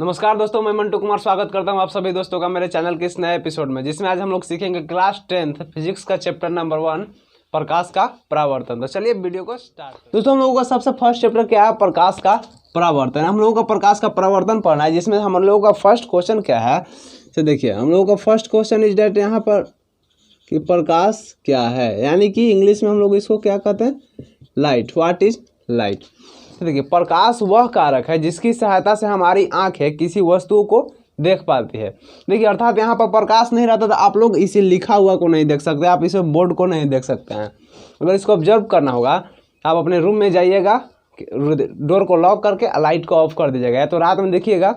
नमस्कार दोस्तों, मैं मंटू कुमार स्वागत करता हूं आप सभी दोस्तों का मेरे चैनल के इस नए एपिसोड में, जिसमें आज हम लोग सीखेंगे क्लास 10th फिजिक्स का चैप्टर नंबर 1 प्रकाश का परावर्तन। तो चलिए वीडियो को स्टार्ट। दोस्तों, हम लोगों का सबसे फर्स्ट चैप्टर क्या है? प्रकाश का परावर्तन। हम लोगों का प्रकाश का परावर्तन पढ़ना है, जिसमें हम लोगों का फर्स्ट क्वेश्चन क्या है। तो देखिए, हम लोगों का फर्स्ट क्वेश्चन इज डेट यहाँ पर कि प्रकाश क्या है, यानी कि इंग्लिश में हम लोग इसको क्या कहते हैं? लाइट। What is light? देखिए, प्रकाश वह कारक है जिसकी सहायता से हमारी आंखें किसी वस्तु को देख पाती है। देखिए, अर्थात यहाँ पर प्रकाश नहीं रहता तो आप लोग इसे लिखा हुआ को नहीं देख सकते, आप इसे बोर्ड को नहीं देख सकते हैं। अगर इसको ऑब्जर्व करना होगा, आप अपने रूम में जाइएगा, डोर को लॉक करके लाइट को ऑफ कर दीजिएगा। तो रात में देखिएगा,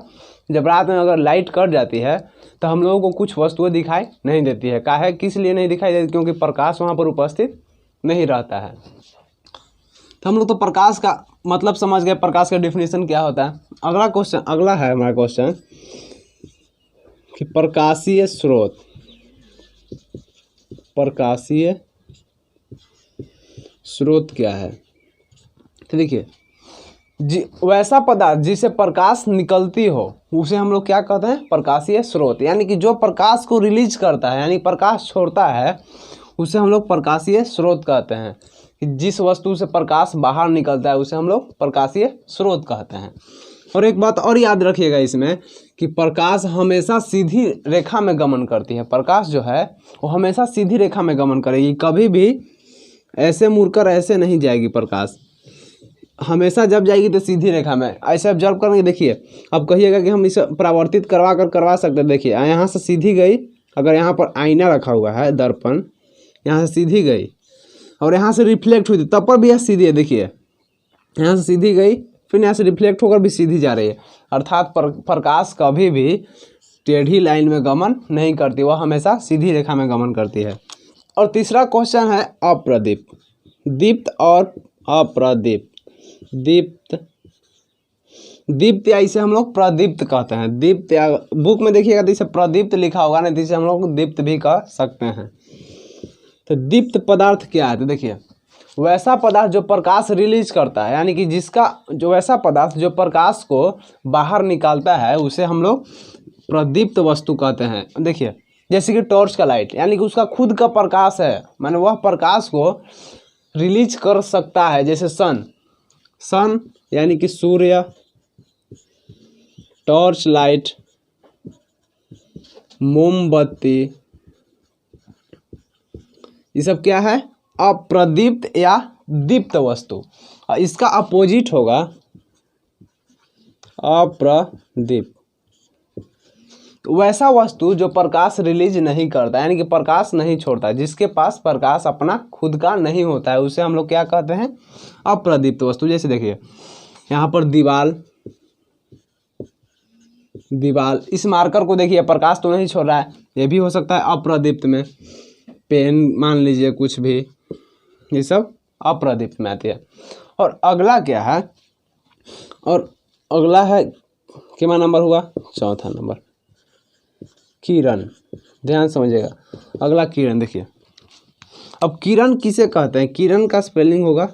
जब रात में अगर लाइट कट जाती है तो हम लोगों को कुछ वस्तुएं दिखाई नहीं देती है। काहे? किस लिए नहीं दिखाई देती? क्योंकि प्रकाश वहाँ पर उपस्थित नहीं रहता है। तो हम लोग तो प्रकाश का मतलब समझ गए, प्रकाश का डेफिनेशन क्या होता है। अगला है हमारा क्वेश्चन कि प्रकाशीय स्रोत। प्रकाशीय स्रोत क्या है? तो देखिए, वैसा पदार्थ जिसे प्रकाश निकलती हो उसे हम लोग क्या कहते हैं? प्रकाशीय स्रोत। यानी कि जो प्रकाश को रिलीज करता है, यानी प्रकाश छोड़ता है, उसे हम लोग प्रकाशीय स्रोत कहते हैं। जिस वस्तु से प्रकाश बाहर निकलता है उसे हम लोग प्रकाशीय स्रोत कहते हैं। और एक बात और याद रखिएगा इसमें कि प्रकाश हमेशा सीधी रेखा में गमन करती है। प्रकाश जो है वो हमेशा सीधी रेखा में गमन करेगी, कभी भी ऐसे मुड़कर ऐसे नहीं जाएगी। प्रकाश हमेशा जब जाएगी तो सीधी रेखा में। ऐसे ऑब्जर्व करेंगे, देखिए, अब कहिएगा कि हम इसे परावर्तित करवा सकते हैं। देखिए, यहाँ से सीधी गई, अगर यहाँ पर आईना रखा हुआ है, दर्पण, यहाँ से सीधी गई और यहाँ से रिफ्लेक्ट हुई थी, तब पर भी यह सीधी है। देखिए, यहाँ से सीधी गई, फिर यहाँ से रिफ्लेक्ट होकर भी सीधी जा रही है। अर्थात प्रकाश कभी भी टेढ़ी लाइन में गमन नहीं करती, वह हमेशा सीधी रेखा में गमन करती है। और तीसरा क्वेश्चन है अप्रदीप्त। दीप्त और अप्रदीप्त। दीप्त या इसे हम लोग प्रदीप्त कहते हैं। दीप्त या बुक में देखिएगा तो इसे प्रदीप्त लिखा होगा, नहीं तो इसे हम लोग दीप्त भी कह सकते हैं। तो दीप्त पदार्थ क्या है? तो देखिए, वैसा पदार्थ जो प्रकाश रिलीज करता है, यानी कि वैसा पदार्थ जो प्रकाश को बाहर निकालता है, उसे हम लोग प्रदीप्त वस्तु कहते हैं। देखिए, जैसे कि टॉर्च का लाइट, यानी कि उसका खुद का प्रकाश है, माने वह प्रकाश को रिलीज कर सकता है। जैसे सन यानी कि सूर्य, टॉर्च लाइट, मोमबत्ती, ये सब क्या है? अप्रदीप्त या दीप्त वस्तु। इसका अपोजिट होगा अप्रदीप्त। तो वैसा वस्तु जो प्रकाश रिलीज नहीं करता, यानी कि प्रकाश नहीं छोड़ता, जिसके पास प्रकाश अपना खुद का नहीं होता है, उसे हम लोग क्या कहते हैं? अप्रदीप्त वस्तु। जैसे देखिए, यहाँ पर दीवाल, इस मार्कर को देखिए, प्रकाश तो नहीं छोड़ रहा है, ये भी हो सकता है अप्रदीप्त में। पेन मान लीजिए, कुछ भी, ये सब अप्रदीप्त में आती है। और अगला क्या है? और अगला है, कितना नंबर हुआ? चौथा नंबर, किरण। ध्यान समझिएगा, अगला किरण। देखिए, अब किरण किसे कहते हैं? किरण का स्पेलिंग होगा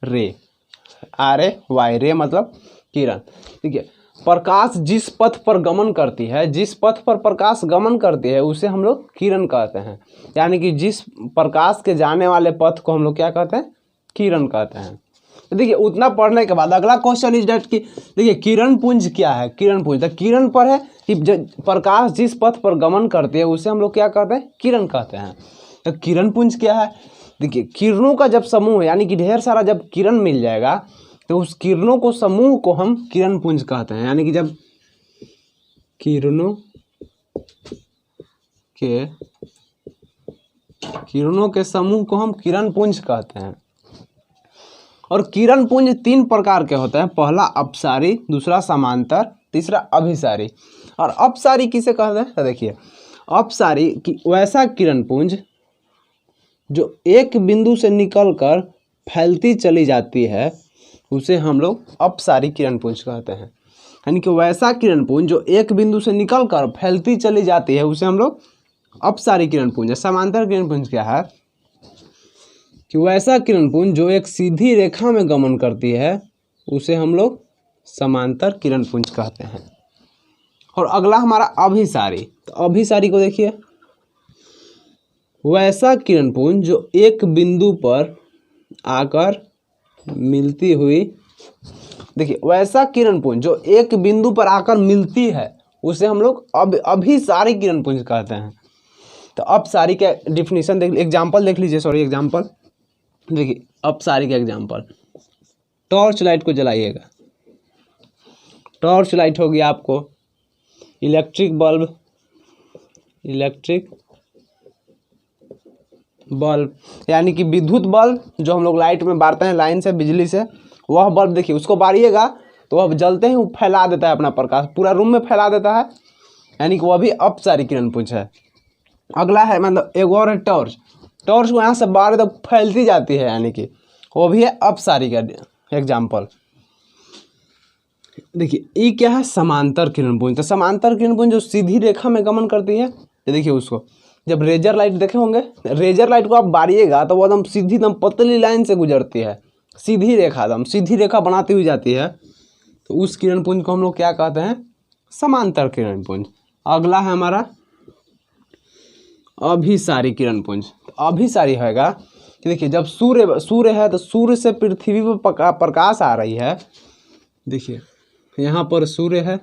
रे, RAY। रे मतलब किरण। देखिए, प्रकाश जिस पथ पर गमन करती है, जिस पथ पर प्रकाश गमन करती है, उसे हम लोग किरण कहते हैं। यानी कि जिस प्रकाश के जाने वाले पथ को हम लोग क्या कहते हैं? किरण कहते हैं। तो देखिए, उतना पढ़ने के बाद अगला क्वेश्चन इज डेट कि देखिए, किरण पुंज क्या है? किरण पुंज, तो किरण पर है कि प्रकाश जिस पथ पर गमन करती है उसे हम लोग क्या कहते हैं? किरण कहते हैं। तो किरण पुंज क्या है? देखिए, किरणों का जब समूह, यानी कि ढेर सारा जब किरण मिल जाएगा तो उस किरणों को समूह को हम किरण पुंज कहते हैं। यानी कि जब किरणों के समूह को हम किरण पुंज कहते हैं। और किरण पुंज 3 प्रकार के होते हैं। पहला अपसारी, दूसरा समांतर, तीसरा अभिसारी। और अपसारी किसे कहते हैं? तो देखिए, अपसारी की वैसा किरण पुंज जो एक बिंदु से निकलकर फैलती चली जाती है, उसे हम लोग अपसारी किरण पुंज कहते हैं। यानी कि वैसा किरण पुंज जो एक बिंदु से निकलकर फैलती चली जाती है, उसे हम लोग अपसारी किरण पुंज है। समांतर किरण पुंज क्या है? कि वैसा किरण पुंज जो एक सीधी रेखा में गमन करती है, उसे हम लोग समांतर किरण पुंज कहते हैं। और अगला हमारा अभिसारी। तो अभिसारी को देखिए, वैसा किरणपुंज जो एक बिंदु पर आकर मिलती हुई, देखिए वैसा किरणपुंज जो एक बिंदु पर आकर मिलती है उसे हम लोग अभिसारी किरणपुंज कहते हैं। तो अपसारी का डिफिनीशन देख, एग्जाम्पल देख लीजिए, सॉरी एग्जाम्पल देखिए, अपसारी का एग्जाम्पल, टॉर्च लाइट को जलाइएगा, टॉर्च लाइट होगी आपको, इलेक्ट्रिक बल्ब यानी कि विद्युत बल्ब जो हम लोग लाइट में बारते हैं लाइन से, बिजली से, वह बल्ब देखिए उसको बारिएगा तो वह जलते ही वो फैला देता है अपना प्रकाश, पूरा रूम में फैला देता है, यानी कि वह भी अपसारी किरणपुंज है। अगला है मतलब एक और है टॉर्च, टॉर्च को यहाँ से बारे तो फैलती जाती है, यानी कि वो भी है अपसारी का एग्जाम्पल। देखिए ये क्या है, समांतर किरणपुंज। तो समांतर किरणपुंज जो सीधी रेखा में गमन करती है, ये देखिए उसको जब रेजर लाइट देखे होंगे, रेजर लाइट को आप बारिएगा तो वो एकदम सीधी एकदम पतली लाइन से गुजरती है, सीधी रेखा, एकदम सीधी रेखा बनाती हुई जाती है। तो उस किरणपुंज को हम लोग क्या कहते हैं, समांतर किरणपुंज। अगला है हमारा अभिसारी किरणपुंज। अभिसारी होगा कि देखिए जब सूर्य है तो सूर्य से पृथ्वी पर प्रकाश आ रही है, देखिए यहाँ पर सूर्य है,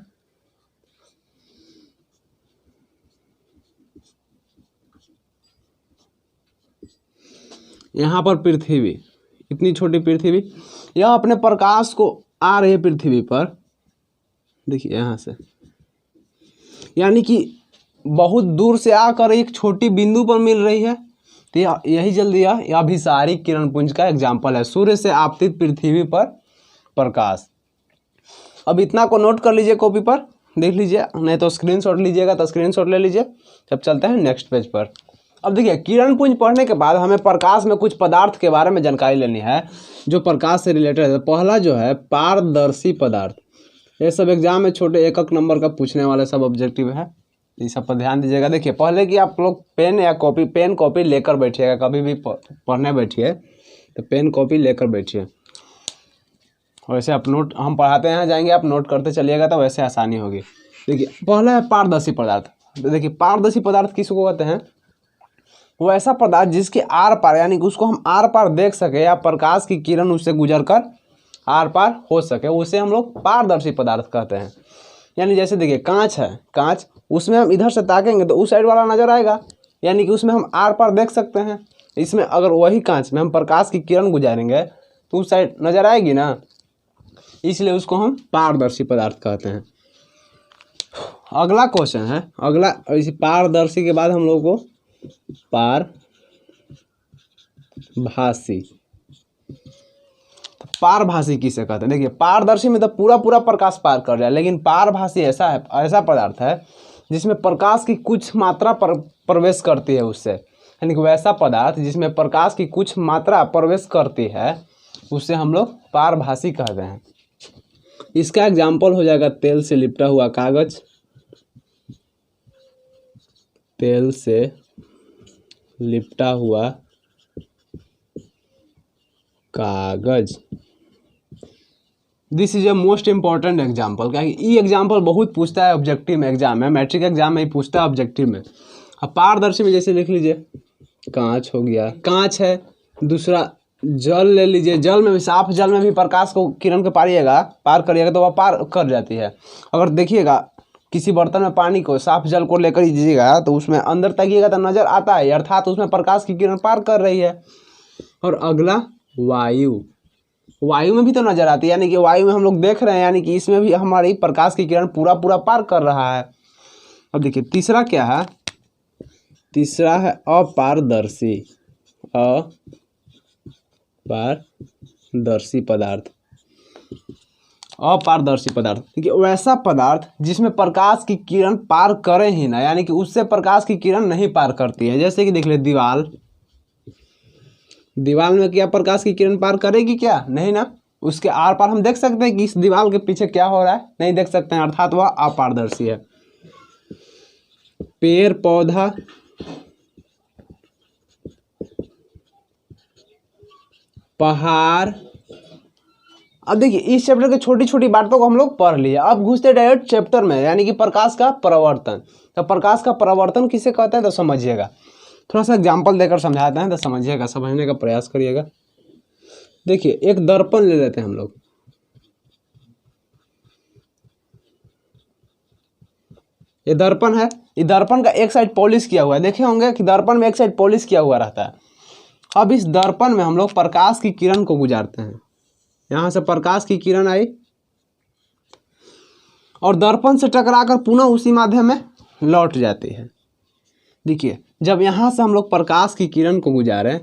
यहाँ पर पृथ्वी, इतनी छोटी पृथ्वी, यह अपने प्रकाश को आ रही है पृथ्वी पर, देखिए यहाँ से, यानी कि बहुत दूर से आकर एक छोटी बिंदु पर मिल रही है। तो यही जल्दी यह अभिसारी किरणपुंज का एग्जाम्पल है, सूर्य से आपतित पृथ्वी पर प्रकाश। अब इतना को नोट कर लीजिए, कॉपी पर देख लीजिए, नहीं तो स्क्रीनशॉट लीजिएगा तो स्क्रीनशॉट ले लीजिए। जब चलते हैं नेक्स्ट पेज पर। अब देखिए किरणपुंज पढ़ने के बाद हमें प्रकाश में कुछ पदार्थ के बारे में जानकारी लेनी है जो प्रकाश से रिलेटेड है। पहला जो है पारदर्शी पदार्थ, ये सब एग्जाम में छोटे एक नंबर का पूछने वाले सब ऑब्जेक्टिव है, ये सब पर ध्यान दीजिएगा। देखिए पहले कि आप लोग पेन कॉपी लेकर बैठिएगा, कभी भी पढ़ने बैठिए तो पेन कॉपी लेकर बैठिए, वैसे आप नोट, हम पढ़ाते हैं जाएंगे, आप नोट करते चलिएगा तो वैसे आसानी होगी। देखिए पहला है पारदर्शी पदार्थ। देखिए पारदर्शी पदार्थ किसको कहते हैं, वो ऐसा पदार्थ जिसके आर पार, यानी कि उसको हम आर पार देख सके या प्रकाश की किरण उससे गुजरकर आर पार हो सके, उसे हम लोग पारदर्शी पदार्थ कहते हैं। यानी जैसे देखिए कांच है, कांच उसमें हम इधर से ताकेंगे तो उस साइड वाला नजर आएगा, यानी कि उसमें हम आर पार देख सकते हैं। इसमें अगर वही कांच में हम प्रकाश की किरण गुजारेंगे तो उस साइड नजर आएगी ना, इसलिए उसको हम पारदर्शी पदार्थ कहते हैं। अगला क्वेश्चन है, अगला इसी पारदर्शी के बाद हम लोग को पारभासी, पारभासी किसे कहते हैं। देखिए पारदर्शी में तो पूरा पूरा प्रकाश पार कर जाए, लेकिन पारभासी ऐसा है, ऐसा पदार्थ है जिसमें प्रकाश की कुछ मात्रा प्रवेश करती है उससे, यानी कि वैसा पदार्थ जिसमें प्रकाश की कुछ मात्रा प्रवेश करती है उससे हम लोग पारभासी कहते हैं। इसका एग्जाम्पल हो जाएगा तेल से लिपटा हुआ कागज, तेल से लिपटा हुआ कागज। This is a most important example, क्या ये एग्जाम्पल बहुत पूछता है ऑब्जेक्टिव में, एग्जाम में, मैट्रिक एग्जाम में ही पूछता है ऑब्जेक्टिव में। अब पारदर्शी में जैसे लिख लीजिए कांच हो गया, कांच है। दूसरा जल ले लीजिए, जल में भी, साफ जल में भी प्रकाश को किरण को पार करिएगा तो वह पार कर जाती है। अगर देखिएगा किसी बर्तन में पानी को, साफ जल को लेकर लीजिएगा तो उसमें अंदर तकिएगा तो नजर आता है, अर्थात उसमें प्रकाश की किरण पार कर रही है। और अगला वायु, वायु में भी तो नजर आती है, यानी कि वायु में हम लोग देख रहे हैं, यानी कि इसमें भी हमारी प्रकाश की किरण पूरा पूरा पार कर रहा है। अब देखिए तीसरा क्या है, तीसरा है अपारदर्शी, अपारदर्शी पदार्थ। अपारदर्शी पदार्थ देखिए वैसा पदार्थ जिसमें प्रकाश की किरण पार करे ही ना, यानी कि उससे प्रकाश की किरण नहीं पार करती है। जैसे कि देख ले दीवाल, दीवाल में क्या प्रकाश की किरण पार करेगी, क्या नहीं ना, उसके आर पार हम देख सकते हैं कि इस दीवाल के पीछे क्या हो रहा है, नहीं देख सकते हैं, अर्थात वह अपारदर्शी है। पेड़ पौधा, पहाड़ अब देखिए इस चैप्टर के छोटी छोटी बातों को हम लोग पढ़ लिए। अब घुसते डायरेक्ट चैप्टर में, यानी कि प्रकाश का परावर्तन। तो प्रकाश का परावर्तन किसे कहते हैं तो समझिएगा, थोड़ा सा एग्जाम्पल देकर समझाते हैं तो समझिएगा, समझने का प्रयास करिएगा। देखिए एक दर्पण ले लेते हैं हम लोग। ये दर्पण है, ये दर्पण का एक साइड पॉलिश किया हुआ है, देखे होंगे कि दर्पण में एक साइड पॉलिश किया हुआ रहता है। अब इस दर्पण में हम लोग प्रकाश की किरण को गुजारते हैं, यहाँ से प्रकाश की किरण आई और दर्पण से टकराकर पुनः उसी माध्यम में लौट जाती है। देखिए जब यहाँ से हम लोग प्रकाश की किरण को गुजारे,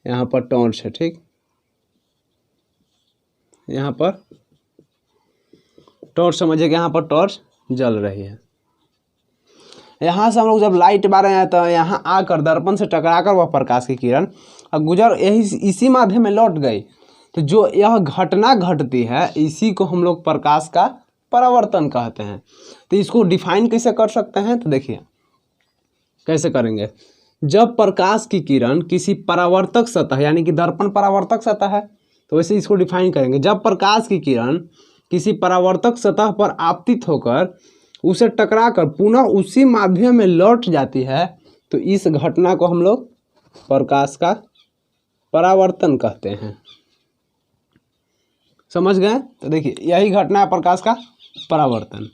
यहाँ पर टॉर्च है, ठीक, यहाँ पर टॉर्च समझिए कि यहाँ पर टॉर्च जल रही है। यहाँ से हम लोग जब लाइट बार हैं तो यहाँ आकर दर्पण से टकराकर वह प्रकाश की किरण गुजर यही इसी माध्यम में लौट गई। तो जो यह घटना घटती है इसी को हम लोग प्रकाश का परावर्तन कहते हैं। तो इसको डिफाइन कैसे कर सकते हैं तो देखिए कैसे करेंगे। जब प्रकाश की किरण किसी परावर्तक सतह, यानी कि दर्पण परावर्तक सतह है, तो वैसे इसको डिफाइन करेंगे। जब प्रकाश की किरण किसी परावर्तक सतह पर आपतित होकर उसे टकराकर पुनः उसी माध्यम में लौट जाती है तो इस घटना को हम लोग प्रकाश का परावर्तन कहते हैं। समझ गए? तो देखिए यही घटना है प्रकाश का परावर्तन।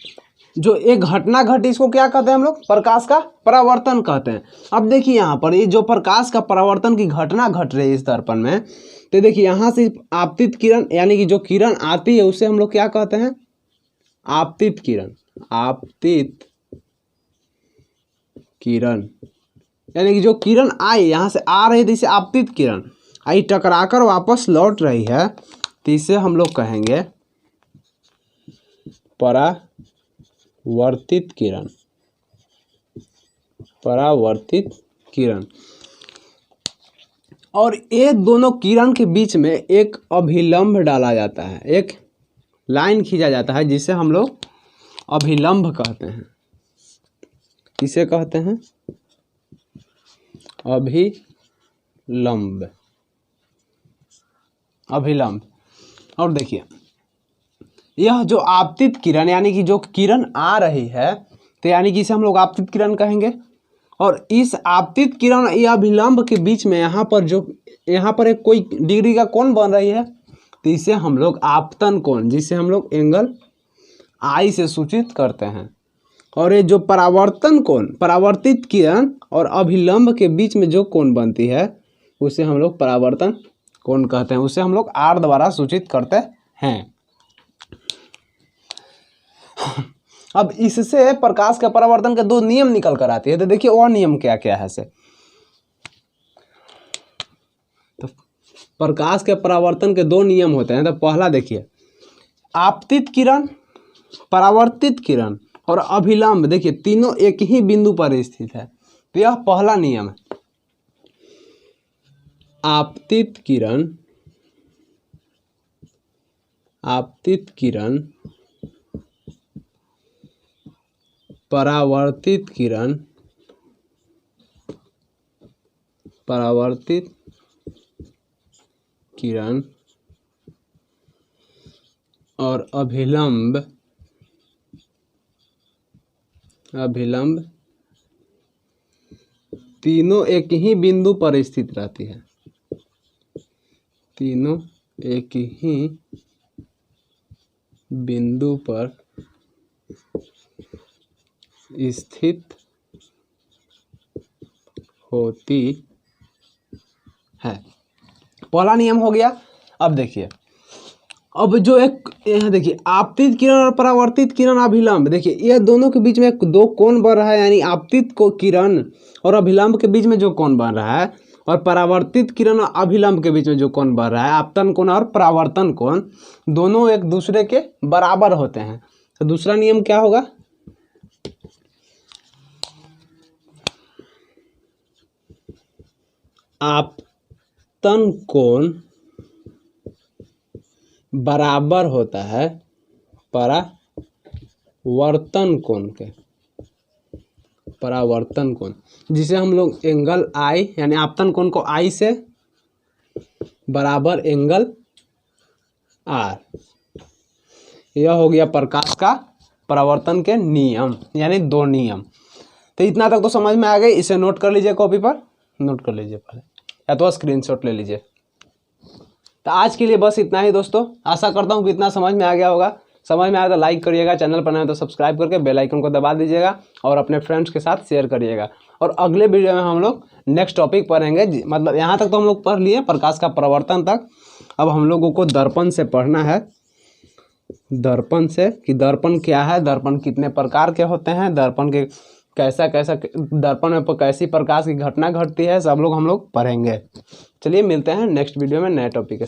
जो एक घटना घटी इसको क्या कहते हैं हम लोग? प्रकाश का परावर्तन कहते हैं। अब देखिए यहाँ पर ये जो प्रकाश का परावर्तन की घटना घट रही है इस दर्पण में, तो देखिए यहाँ से आपतित किरण, यानी कि जो किरण आती है उसे हम लोग क्या कहते हैं? आपतित किरण। आपतित किरण यानी कि जो किरण आई, यहाँ से आ रही थी इसे आपतित किरण आई, टकराकर वापस लौट रही है, तो इसे हम लोग कहेंगे परावर्तित किरण। परावर्तित किरण। और ये दोनों किरण के बीच में एक अभिलंब डाला जाता है, एक लाइन खींचा जाता है जिसे हम लोग अभिलंब कहते हैं। किसे कहते हैं? अभिलंब। अभिलंब। और देखिए यह जो आपतित किरण, यानी कि जो किरण आ रही है, तो यानी कि इसे हम लोग आपतित किरण कहेंगे। और इस आपतित किरण या अभिलंब के बीच में यहाँ पर एक कोई डिग्री का कोण बन रही है, तो इसे हम लोग आपतन कोण, जिसे हम लोग एंगल आई से सूचित करते हैं। और ये जो परावर्तन कोण, परावर्तित किरण और अभिलंब के बीच में जो कोण बनती है उसे हम लोग परावर्तन कोण कहते हैं। उसे हम लोग आर द्वारा सूचित करते हैं। अब इससे प्रकाश के परावर्तन के दो नियम निकल कर आती है। तो देखिए वह नियम क्या क्या है से। तो प्रकाश के परावर्तन के दो नियम होते हैं। तो पहला देखिए, आपतित किरण, परावर्तित किरण और अभिलंब, देखिए तीनों एक ही बिंदु पर स्थित है। तो यह पहला नियम है। आपतित किरण, आपतित किरण, परावर्तित किरण, परावर्तित किरण और अभिलंब, अभिलंब तीनों एक ही बिंदु पर स्थित रहती है। तीनों एक ही बिंदु पर स्थित होती है। पहला नियम हो गया। अब देखिए, अब जो एक यहाँ देखिए आपतित किरण और परावर्तित किरण, अभिलंब, देखिए ये दोनों के बीच में दो कोण बन रहा है, यानी आपतित को किरण और अभिलंब के बीच में जो कोण बन रहा है, और परावर्तित किरण और अभिलंब के बीच में जो कोण बन रहा है, आपतन कोण और परावर्तन कोण, दोनों एक दूसरे के बराबर होते हैं। तो दूसरा नियम क्या होगा? आपतन कोण बराबर होता है परावर्तन कोण के। परावर्तन कोण, जिसे हम लोग एंगल आई, यानी आपतन कोण को आई से बराबर एंगल आर। यह हो गया प्रकाश का परावर्तन के नियम, यानी 2 नियम। तो इतना तक तो समझ में आ गई। इसे नोट कर लीजिए, कॉपी पर नोट कर लीजिए पहले, या तो स्क्रीनशॉट ले लीजिए। तो आज के लिए बस इतना ही दोस्तों। आशा करता हूँ कि इतना समझ में आ गया होगा। समझ में आया तो लाइक करिएगा, चैनल पर नए तो सब्सक्राइब करके बेल आइकन को दबा दीजिएगा और अपने फ्रेंड्स के साथ शेयर करिएगा। और अगले वीडियो में हम लोग नेक्स्ट टॉपिक पढ़ेंगे। मतलब यहाँ तक तो हम लोग पढ़ लिए प्रकाश का परावर्तन तक। अब हम लोगों को दर्पण से पढ़ना है। दर्पण से कि दर्पण क्या है, दर्पण कितने प्रकार के होते हैं, दर्पण के कैसा दर्पण में कैसी प्रकाश की घटना घटती है, सब लोग हम लोग पढ़ेंगे। चलिए मिलते हैं नेक्स्ट वीडियो में नए टॉपिक के साथ।